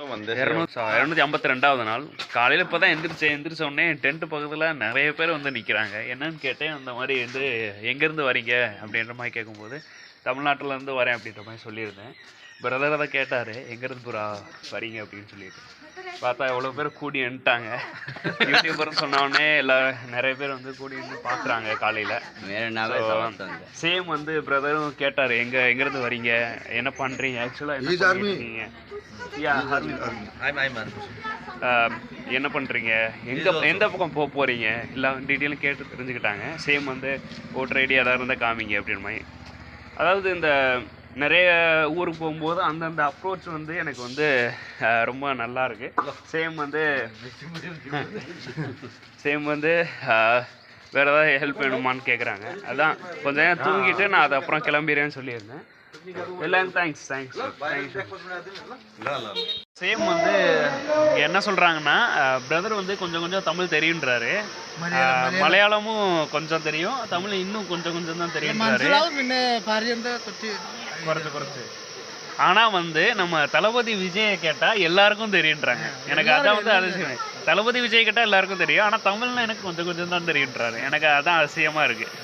வந்து 252வது நாள் காலையில் இப்போ தான் எந்திரிச்ச உடனே டென்ட் பக்கத்தில் நிறைய பேர் வந்து நிற்கிறாங்க. என்னன்னு கேட்டேன், அந்த மாதிரி வந்து எங்கேருந்து வரீங்க அப்படின்ற மாதிரி கேட்கும்போது தமிழ்நாட்டிலேருந்து வரேன் அப்படின்ற மாதிரி சொல்லியிருந்தேன். பிரதர் அதை கேட்டார், எங்கேருந்து பூரா வரீங்க அப்படின்னு சொல்லிட்டு. பார்த்தா எவ்வளோ பேர் கூடி நின்ட்டாங்க. யூடியூபர்னு சொன்னோடனே நிறைய பேர் வந்து கூடி நின்று பார்க்குறாங்க காலையில். சேம் வந்து பிரதரும் கேட்டார், எங்கேருந்து வரீங்க, என்ன பண்ணுறீங்க, ஆக்சுவலாக என்ன பண்ணுறீங்க, எந்த பக்கம் போக போகிறீங்க, எல்லா டீட்டெயிலும் கேட்டு தெரிஞ்சுக்கிட்டாங்க. சேம் வந்து ஓட்டர் ஐடி எதாவது இருந்தால் காமிங்க அப்படின்னு மாதிரி. அதாவது இந்த நிறைய ஊருக்கு போகும்போது அந்தந்த அப்ரோச் வந்து எனக்கு வந்து ரொம்ப நல்லா இருக்கு. சேம் வந்து வேறு ஏதாவது ஹெல்ப் வேணுமான்னு கேட்குறாங்க. அதான் கொஞ்சம் நேரம் தூங்கிட்டு நான் அதை அப்புறம் கிளம்பிடுறேன்னு சொல்லியிருந்தேன். எல்லாம் தேங்க்ஸ். சேம் வந்து என்ன சொல்கிறாங்கன்னா, பிரதர் வந்து கொஞ்சம் தமிழ் தெரியுன்றாரு, மலையாளமும் கொஞ்சம் தெரியும், தமிழ் இன்னும் கொஞ்சம் தான் தெரியுன்றாரு, குறைச்சு. ஆனால் வந்து நம்ம தளபதி விஜயை கேட்டால் எல்லாருக்கும் தெரியுன்றாங்க. எனக்கு அதான் வந்து அதிசயம். தளபதி விஜய் கேட்டால் எல்லாருக்கும் தெரியும், ஆனால் தமிழ்னா எனக்கு கொஞ்சம் தான் தெரியுன்றாரு. எனக்கு அதான் அதிசயமாக இருக்குது.